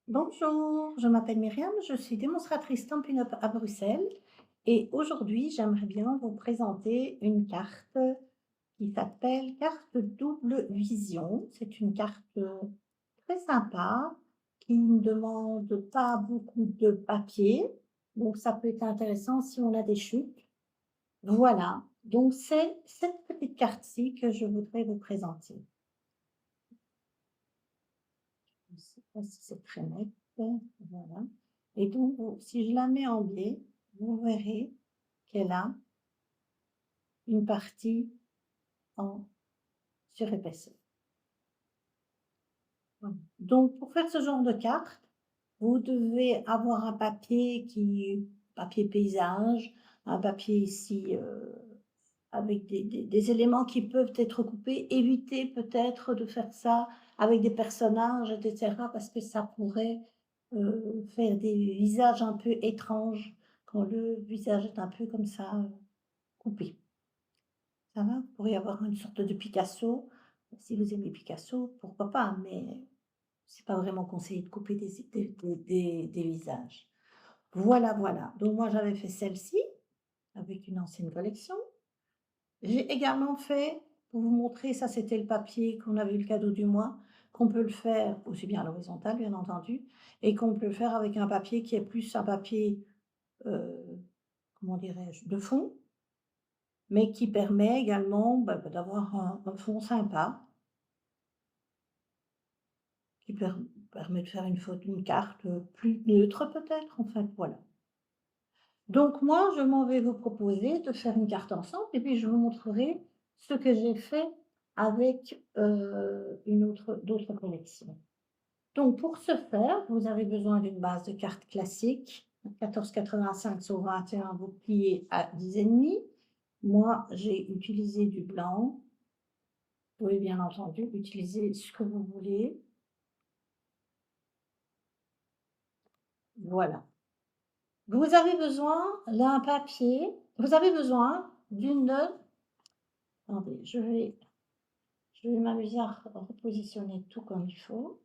Bonjour, je m'appelle Myriam, je suis démonstratrice Stampin' Up à Bruxelles et aujourd'hui j'aimerais bien vous présenter une carte qui s'appelle carte double vision. C'est une carte très sympa qui ne demande pas beaucoup de papier, donc ça peut être intéressant si on a des chutes. Voilà, donc c'est cette petite carte-ci que je voudrais vous présenter. Je ne sais pas si c'est très net. Voilà. Et donc, si je la mets en biais, vous verrez qu'elle a une partie en surépaisseur. Voilà. Donc, pour faire ce genre de carte, vous devez avoir un papier paysage, un papier ici avec des éléments qui peuvent être coupés. Évitez peut-être de faire ça avec des personnages, etc., parce que ça pourrait faire des visages un peu étranges quand le visage est un peu comme ça coupé. Ça va? Vous pourriez avoir une sorte de Picasso. Si vous aimez Picasso, pourquoi pas, mais c'est pas vraiment conseillé de couper des visages. Voilà, voilà. Donc moi j'avais fait celle-ci avec une ancienne collection. J'ai également fait, pour vous montrer, ça c'était le papier qu'on avait eu le cadeau du mois, qu'on peut le faire aussi bien à l'horizontale, bien entendu, et qu'on peut le faire avec un papier qui est plus un papier, comment dirais-je, de fond, mais qui permet également d'avoir un fond sympa, qui permet de faire une carte plus neutre peut-être, en fait, voilà. Donc moi, je m'en vais vous proposer de faire une carte ensemble et puis je vous montrerai ce que j'ai fait avec, d'autres collections. Donc pour ce faire, vous avez besoin d'une base de cartes classique, 14,85 sur 21, vous pliez à 10,5. Moi, j'ai utilisé du blanc. Vous pouvez bien entendu utiliser ce que vous voulez. Voilà. Vous avez besoin d'un papier, vous avez besoin d'une attendez, je vais m'amuser à repositionner tout comme il faut,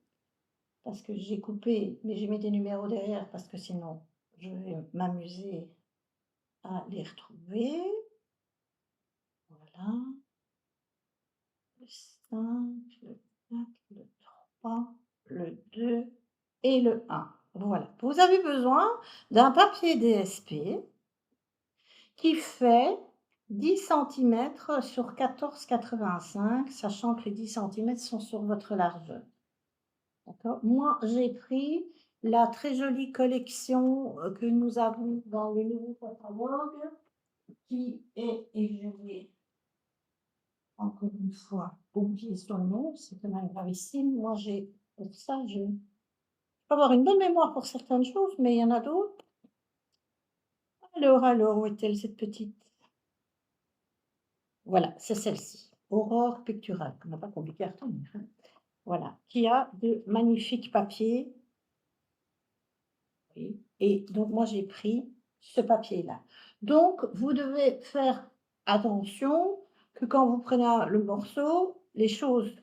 parce que j'ai coupé, mais j'ai mis des numéros derrière, parce que sinon, je vais m'amuser à les retrouver. Voilà. Le 5, le 4, le 3, le 2 et le 1. Voilà. Vous avez besoin d'un papier DSP qui fait 10 centimètres sur 14,85, sachant que les 10 centimètres sont sur votre largeur. D'accord. Moi, j'ai pris la très jolie collection que nous avons dans le nouveau catalogue, qui est, et je vais encore une fois oublier son nom, c'est quand même gravissime. Moi, pour ça, je peux avoir une bonne mémoire pour certaines choses, mais il y en a d'autres. Alors, où est-elle cette petite? Voilà, c'est celle-ci. Aurore Pictural, on n'a pas compliqué à retenir, hein. Voilà, qui a de magnifiques papiers. Oui, et donc moi j'ai pris ce papier-là. Donc vous devez faire attention que quand vous prenez le morceau, les choses,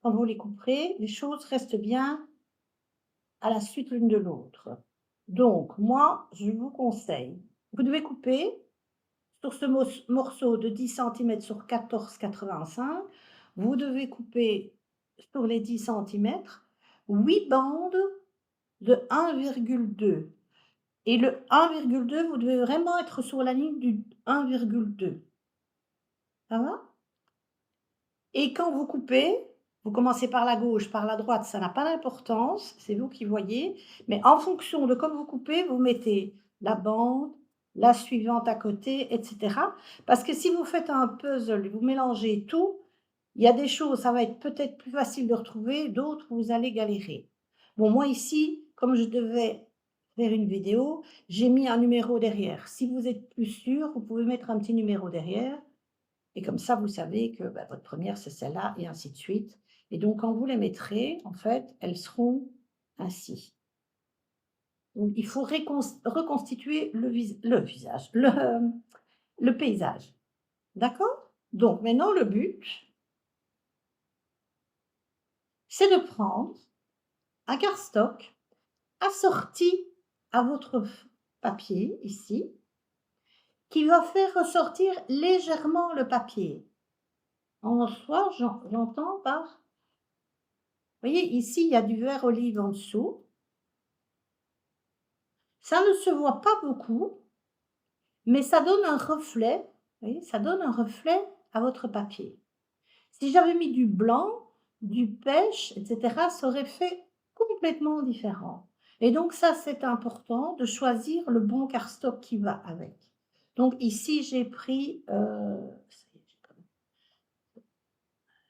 quand vous les couperez, les choses restent bien à la suite l'une de l'autre. Donc moi, je vous conseille, vous devez couper sur ce morceau de 10 centimètres sur 14,85, vous devez couper sur les 10 centimètres 8 bandes de 1,2. Et le 1,2, vous devez vraiment être sur la ligne du 1,2. Ça va? Et quand vous coupez, vous commencez par la gauche, par la droite, ça n'a pas d'importance, c'est vous qui voyez. Mais en fonction de comme vous coupez, vous mettez la bande, la suivante à côté, etc. Parce que si vous faites un puzzle, vous mélangez tout, il y a des choses, ça va être peut-être plus facile de retrouver, d'autres, vous allez galérer. Bon, moi ici, comme je devais faire une vidéo, j'ai mis un numéro derrière. Si vous êtes plus sûr, vous pouvez mettre un petit numéro derrière et comme ça, vous savez que, votre première c'est celle-là et ainsi de suite. Et donc quand vous les mettrez, en fait, elles seront ainsi. Donc il faut reconstituer le visage, le paysage. D'accord? Donc maintenant le but, c'est de prendre un cardstock assorti à votre papier ici, qui va faire ressortir légèrement le papier. En soi, j'entends par, vous voyez ici, il y a du vert olive en dessous. Ça ne se voit pas beaucoup, mais ça donne un reflet, vous voyez, ça donne un reflet à votre papier. Si j'avais mis du blanc, du pêche, et cetera, ça aurait fait complètement différent. Et donc ça, c'est important de choisir le bon cardstock qui va avec. Donc ici, j'ai pris,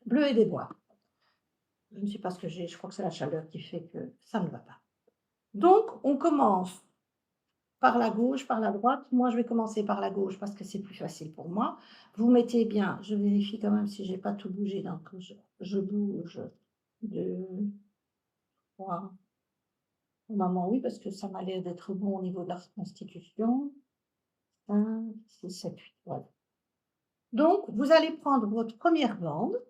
bleu et des bois. Je ne sais pas ce que j'ai, je crois que c'est la chaleur qui fait que ça ne va pas. Donc on commence par la gauche, par la droite. Moi, je vais commencer par la gauche parce que c'est plus facile pour moi. Vous mettez bien, je vérifie quand même si j'ai pas tout bougé, donc je bouge 2, 3. Maman, oui, parce que ça m'a l'air d'être bon au niveau de la reconstitution. 5, 6, 7, 8, voilà. Donc, vous allez prendre votre première bande.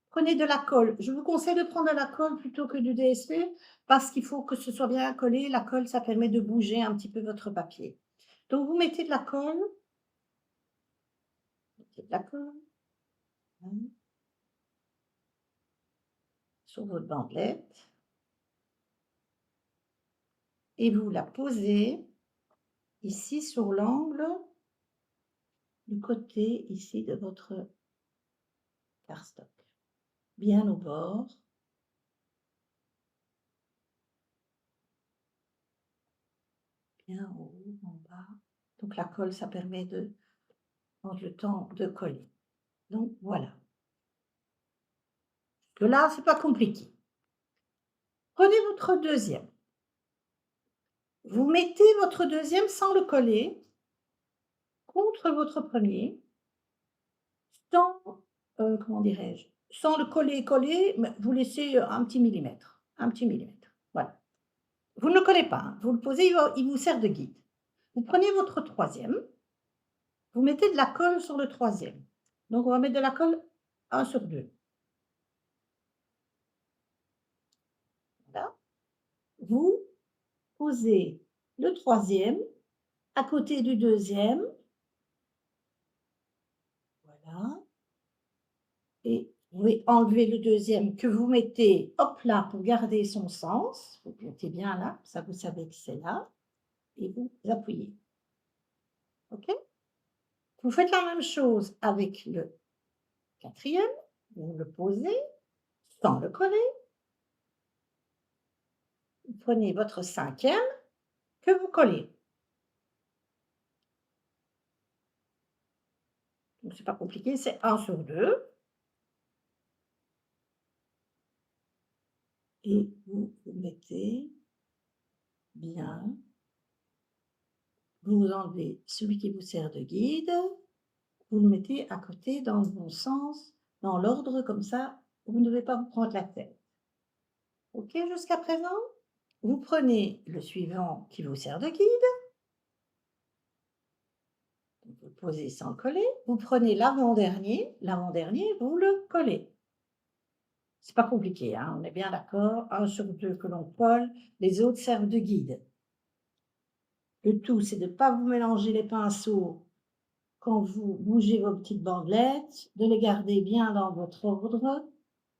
Prenez de la colle. Je vous conseille de prendre de la colle plutôt que du DSP parce qu'il faut que ce soit bien collé. La colle, ça permet de bouger un petit peu votre papier. Donc, vous mettez de la colle. Mettez de la colle. Hein, sur votre bandelette. Et vous la posez ici sur l'angle du côté ici de votre cardstock. Bien au bord. Bien en haut, en bas. Donc la colle, ça permet de prendre le temps de coller. Donc voilà. Que là, c'est pas compliqué. Prenez votre deuxième. Vous mettez votre deuxième sans le coller contre votre premier, sans, comment dirais-je, sans le coller, mais vous laissez un petit millimètre, un petit millimètre. Voilà. Vous ne le collez pas, hein, vous le posez, il vous sert de guide. Vous prenez votre troisième, vous mettez de la colle sur le troisième. Donc on va mettre de la colle 1 sur 2. Voilà. Vous posez le troisième à côté du deuxième. Voilà. Et vous pouvez enlever le deuxième que vous mettez, hop là, pour garder son sens. Vous mettez bien là, ça vous savez que c'est là. Et vous appuyez. OK? Vous faites la même chose avec le quatrième. Vous le posez sans le coller. Vous prenez votre cinquième que vous collez. Donc c'est pas compliqué, c'est 1 sur 2. Et vous mettez bien. Vous enlevez celui qui vous sert de guide. Vous le mettez à côté dans le bon sens, dans l'ordre, comme ça, vous ne devez pas vous prendre la tête. OK jusqu'à présent? Vous prenez le suivant qui vous sert de guide. Vous le posez sans le coller. Vous prenez l'avant-dernier, vous le collez. C'est pas compliqué, hein, on est bien d'accord. 1 sur 2 que l'on colle, les autres servent de guide. Le tout, c'est de ne pas vous mélanger les pinceaux quand vous bougez vos petites bandelettes, de les garder bien dans votre ordre.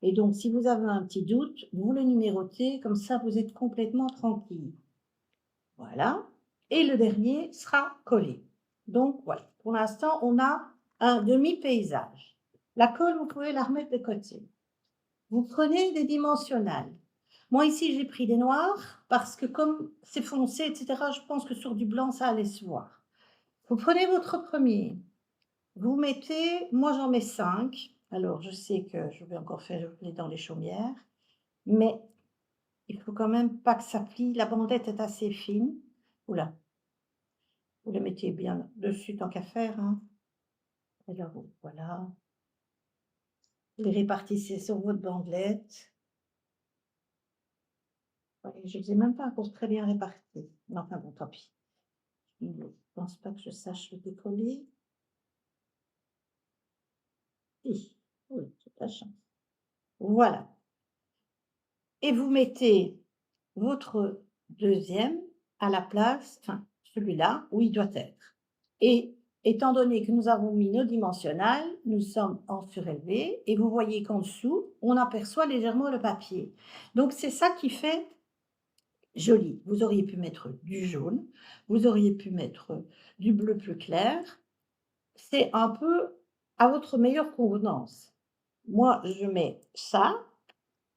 Et donc, si vous avez un petit doute, vous le numérotez, comme ça vous êtes complètement tranquille. Voilà. Et le dernier sera collé. Donc, voilà. Pour l'instant, on a un demi-paysage. La colle, vous pouvez la remettre de côté. Vous prenez des dimensionnels. Moi, ici, j'ai pris des noirs parce que comme c'est foncé, etc., je pense que sur du blanc, ça allait se voir. Vous prenez votre premier. Vous mettez, moi j'en mets 5. Alors je sais que je vais encore faire dans les chaumières, mais il faut quand même pas que ça plie. La bandette est assez fine. Oula, vous le mettez bien dessus tant qu'à faire. Hein. Alors voilà, vous les répartissez sur votre bandelette. Ouais, je ne les ai même pas encore très bien répartis. Mais enfin bon, tant pis. Je ne pense pas que je sache le décoller. Et, oui, toute la chance. Voilà. et vous mettez votre deuxième à la place, enfin celui-là où il doit être. Et étant donné que nous avons mis nos dimensionnels, nous sommes en surélevé et vous voyez qu'en dessous, on aperçoit légèrement le papier. Donc c'est ça qui fait joli. Vous auriez pu mettre du jaune, vous auriez pu mettre du bleu plus clair. C'est un peu à votre meilleure convenance. Moi, je mets ça,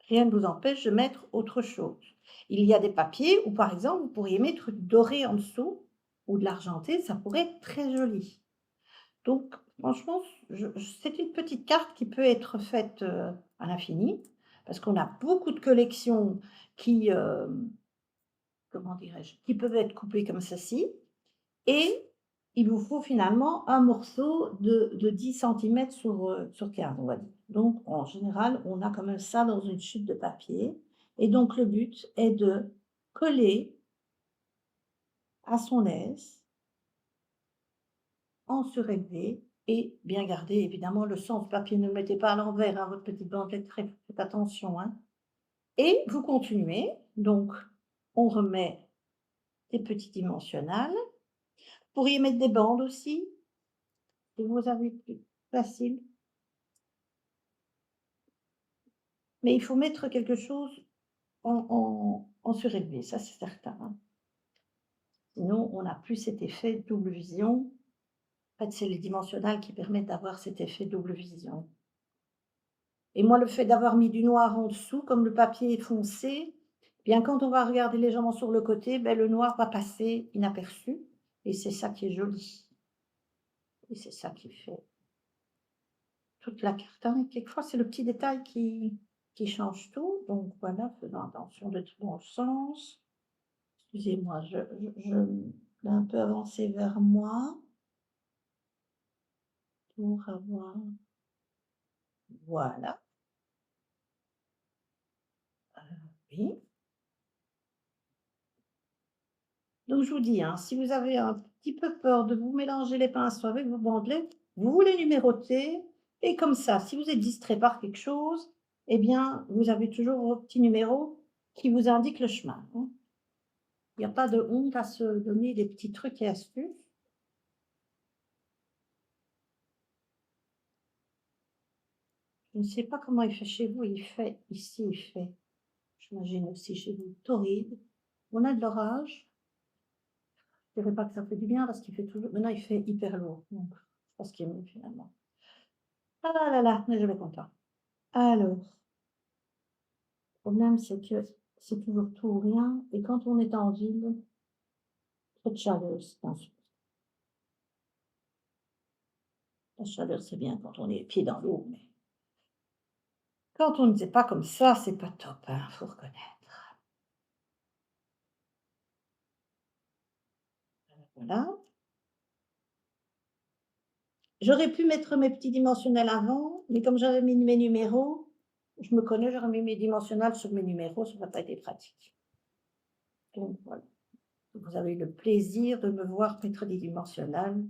rien ne vous empêche de mettre autre chose. Il y a des papiers où, par exemple, vous pourriez mettre du doré en dessous ou de l'argenté, ça pourrait être très joli. Donc franchement, c'est une petite carte qui peut être faite, à l'infini, parce qu'on a beaucoup de collections qui, comment dirais-je? Qui peuvent être coupées comme ceci et il vous faut finalement un morceau de 10 centimètres sur 15, on va dire. Donc en général, on a quand même ça dans une chute de papier et donc le but est de coller à son aise, en surélevé et bien garder évidemment le sens papier. Ne le mettez pas à l'envers, hein, votre petite bandelette, faites attention, hein. Et vous continuez, donc on remet des petits dimensionnels. Vous pourriez mettre des bandes aussi, si vous avez plus facile. Mais il faut mettre quelque chose en surélevé, ça c'est certain, hein. Sinon, on n'a plus cet effet double vision. En fait, c'est les dimensionnels qui permettent d'avoir cet effet double vision. Et moi, le fait d'avoir mis du noir en dessous, comme le papier est foncé, bien quand on va regarder légèrement sur le côté, ben, le noir va passer inaperçu et c'est ça qui est joli. Et c'est ça qui fait toute la carte, hein. Quelquefois, c'est le petit détail qui change tout. Donc voilà, faisons attention d'être dans le sens. Excusez-moi, je vais un peu avancer vers moi pour avoir voilà, oui. Donc je vous dis, hein, si vous avez un petit peu peur de vous mélanger les pinceaux avec vos bandelettes, vous les numérotez et comme ça, si vous êtes distrait par quelque chose, eh bien, vous avez toujours vos petits numéros qui vous indiquent le chemin, hein. Il n'y a pas de honte à se donner des petits trucs et astuces. Je ne sais pas comment il fait chez vous, il fait ici, il fait, j'imagine aussi chez vous, torride. On a de l'orage. Je dirais pas que ça fait du bien parce qu'il fait toujours maintenant il fait hyper lourd, donc je pense qu'il est mieux finalement. Ah là là, mais je vais content. Alors, le problème, c'est que c'est toujours tout ou rien et quand on est en ville, trop de chaleur, c'est insupportable. La chaleur, c'est bien quand on est les pieds dans l'eau, mais quand on ne sait pas comme ça, c'est pas top, hein, faut reconnaître. Voilà. J'aurais pu mettre mes petits dimensionnels avant, mais comme j'avais mis mes numéros, je me connais, j'aurais mis mes dimensionnels sur mes numéros, ça n'aurait pas été pratique. Donc voilà. Vous avez eu le plaisir de me voir mettre des dimensionnels.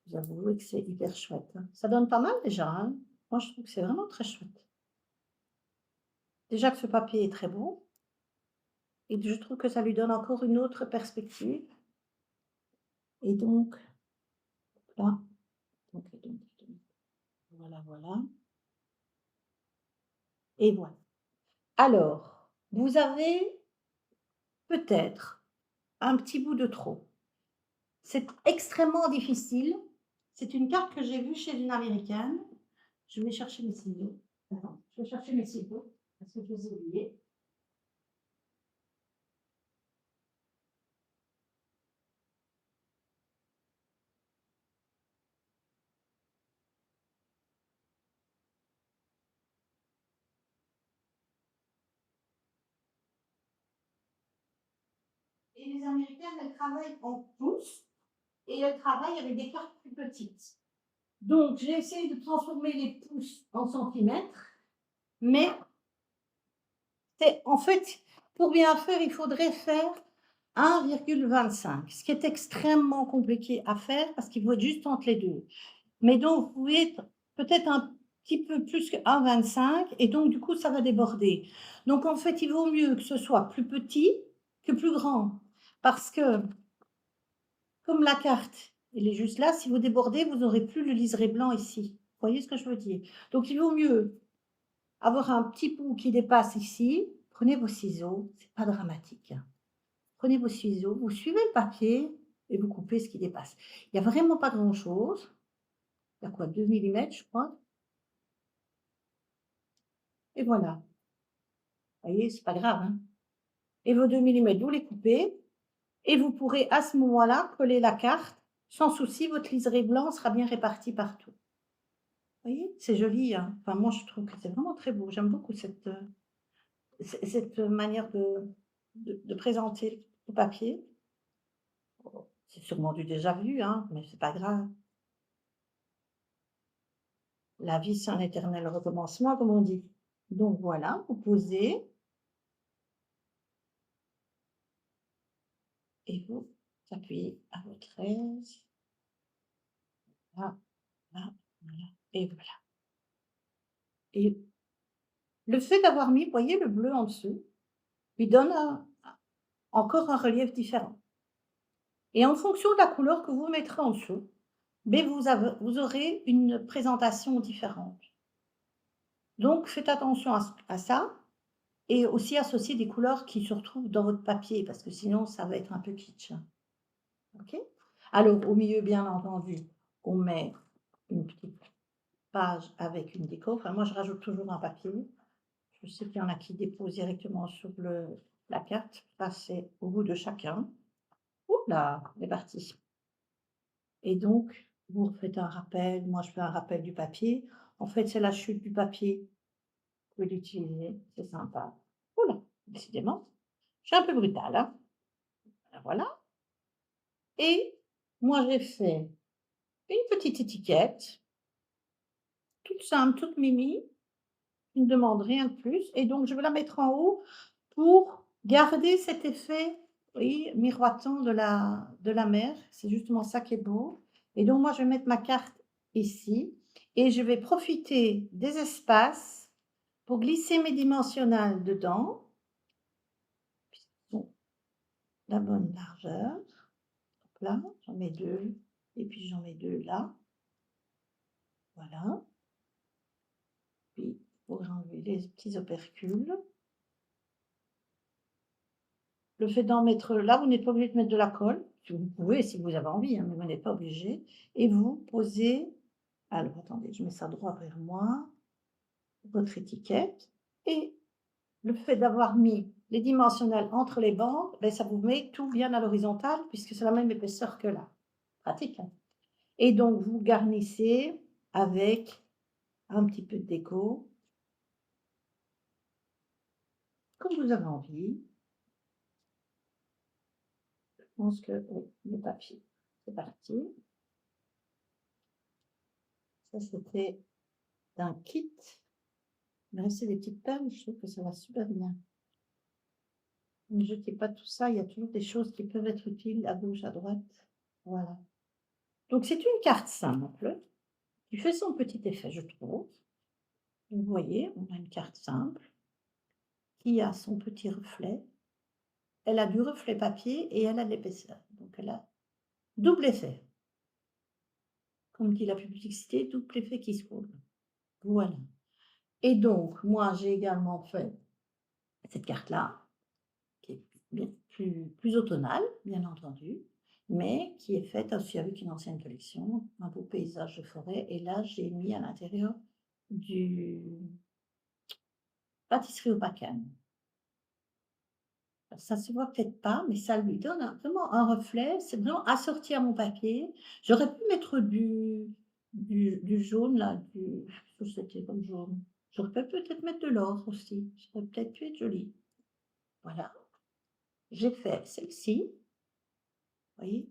Vous avouez que c'est hyper chouette, hein. Ça donne pas mal déjà, hein. Moi, je trouve que c'est vraiment très chouette. Déjà que ce papier est très beau et je trouve que ça lui donne encore une autre perspective et donc là, donc, voilà, voilà et voilà. Alors, vous avez peut-être un petit bout de trop. C'est extrêmement difficile. C'est une carte que j'ai vue chez une américaine. Je vais chercher mes ciseaux. Attends, je vais chercher mes ciseaux parce que je les ai oubliés. Et les américaines, elles travaillent en pouces et elles travaillent avec des cartes plus petites. Donc, j'ai essayé de transformer les pouces en centimètres, mais c'est en fait, pour bien faire, il faudrait faire 1,25, ce qui est extrêmement compliqué à faire parce qu'il faut être juste entre les deux. Mais donc, vous pouvez être peut-être un petit peu plus que 1,25 et donc du coup, ça va déborder. Donc en fait, il vaut mieux que ce soit plus petit que plus grand parce que comme la carte, elle est juste là, si vous débordez, vous n'aurez plus le liseré blanc ici. Vous voyez ce que je veux dire? Donc il vaut mieux avoir un petit bout qui dépasse ici. Prenez vos ciseaux, c'est pas dramatique, hein. Prenez vos ciseaux, vous suivez le papier et vous coupez ce qui dépasse. Il y a vraiment pas grand-chose. Il y a quoi? 2 millimètres, je crois et voilà. Vous voyez, c'est pas grave, hein, et vos 2 millimètres, vous les coupez et vous pourrez à ce moment-là coller la carte sans souci, votre liseré blanc sera bien réparti partout. Vous voyez? C'est joli, hein. Enfin moi je trouve que c'est vraiment très beau. J'aime beaucoup cette manière de présenter le papier. C'est sûrement du déjà vu, hein, mais c'est pas grave. La vie, c'est un éternel recommencement, comme on dit. Donc voilà, vous posez et vous appuyez à votre aise. Là, là, voilà et voilà. Et le fait d'avoir mis, vous voyez le bleu en dessous, lui donne encore un relief différent. Et en fonction de la couleur que vous mettrez en dessous, beh, vous aurez une présentation différente. Donc faites attention à ça et aussi associer des couleurs qui se retrouvent dans votre papier parce que sinon ça va être un peu kitsch, hein. OK? Alors au milieu, bien entendu, on met une petite page avec une déco. Enfin moi je rajoute toujours un papier. Je sais qu'il y en a qui déposent directement sur la carte. Ça c'est au goût de chacun. Ouh là, on est parti. Et donc, vous refaites un rappel. Moi, je fais un rappel du papier. En fait, c'est la chute du papier. Vous pouvez l'utiliser, c'est sympa. Ouh là, décidément, je suis un peu brutale, hein. Voilà. Et moi, j'ai fait une petite étiquette, toute simple, toute mimi, qui ne demande rien de plus. Et donc, je vais la mettre en haut pour garder cet effet, oui, miroitant de la mer. C'est justement ça qui est beau. Et donc, moi, je vais mettre ma carte ici et je vais profiter des espaces pour glisser mes dimensionnels dedans, qui sont la bonne largeur. Hop là, j'en mets 2 et puis j'en mets 2 là. Voilà. Puis, pour enlever les petits opercules. Le fait d'en mettre là, vous n'êtes pas obligé de mettre de la colle. Vous pouvez si vous avez envie, hein, mais vous n'êtes pas obligé. Et vous posez, alors attendez, je mets ça droit vers moi, votre étiquette. Et le fait d'avoir mis les dimensionnels entre les bandes, ben, ça vous met tout bien à l'horizontale puisque c'est la même épaisseur que là. Pratique, hein. Et donc vous garnissez avec un petit peu de déco, comme vous avez envie. Je pense que oui, le papier, c'est parti. Ça, c'était d'un kit. Il me restait des petites perles, je trouve que ça va super bien. Ne jetez pas tout ça, il y a toujours des choses qui peuvent être utiles à gauche, à droite. Voilà. Donc c'est une carte simple, qui fait son petit effet, je trouve. Vous voyez, on a une carte simple, qui a son petit reflet. Elle a du reflet papier et elle a de l'épaisseur. Donc elle a double effet. Comme dit la publicité, double effet qui se roule. Voilà. Et donc, moi, j'ai également fait cette carte-là, qui est bien plus automnale, bien entendu, mais qui est faite aussi avec une ancienne collection, un beau paysage de forêt. Et là, j'ai mis à l'intérieur du pâtisserie au Pacane. Ça se voit peut-être pas, mais ça lui donne vraiment un reflet. C'est vraiment assorti à mon papier. J'aurais pu mettre du jaune là, qu'est-ce que c'était comme jaune? J'aurais peut-être mettre de l'or aussi. Ça aurait peut-être pu être joli. Voilà. J'ai fait celle-ci. Vous voyez?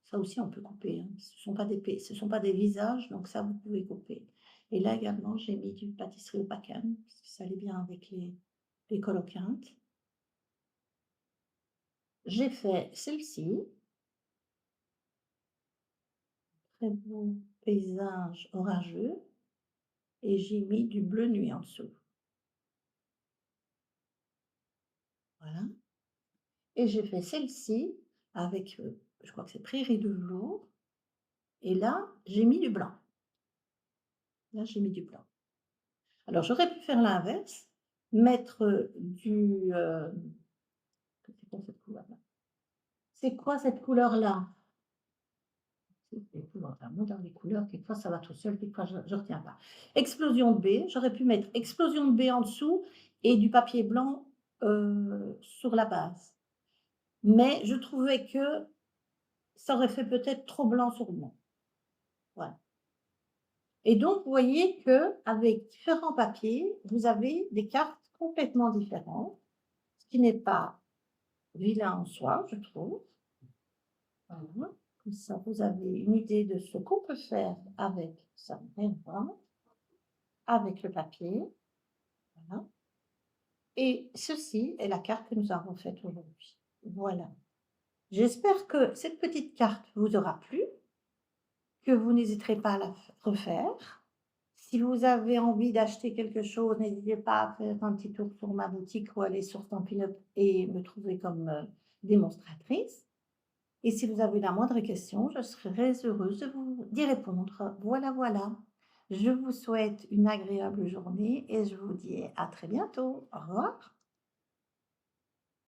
Ça aussi on peut couper, hein. Ce sont pas des visages, donc ça vous pouvez couper. Et là également, j'ai mis du pâtisserie au Pacane, parce que ça allait bien avec les coloquintes. J'ai fait celle-ci. Très beau paysage orageux. et j'ai mis du bleu nuit en dessous. Voilà, et j'ai fait celle-ci avec, je crois que c'est Prairie de velours, et là, j'ai mis du blanc. Là, j'ai mis du blanc. Alors j'aurais pu faire l'inverse, mettre, c'est quoi cette couleur-là? C'est quoi cette couleur-là? C'est épouvantable. Moi, dans les couleurs, quelquefois ça va tout seul, quelquefois je retiens pas. Explosion de baie, j'aurais pu mettre explosion de baie en dessous et du papier blanc, sur la base. Mais je trouvais que ça aurait fait peut-être trop blanc sur blanc. Voilà, et donc vous voyez qu'avec différents papiers, vous avez des cartes complètement différentes, ce qui n'est pas vilain en soi, je trouve. Voilà, comme ça vous avez une idée de ce qu'on peut faire avec ça, avec le papier, voilà, et ceci est la carte que nous avons faite aujourd'hui. Voilà. J'espère que cette petite carte vous aura plu, que vous n'hésiterez pas à la refaire. Si vous avez envie d'acheter quelque chose, n'hésitez pas à faire un petit tour sur ma boutique ou aller sur Stampin' Up et me trouver comme, démonstratrice. Et si vous avez la moindre question, je serai heureuse de vous d'y répondre. Voilà, voilà. Je vous souhaite une agréable journée et je vous dis à très bientôt. Au revoir.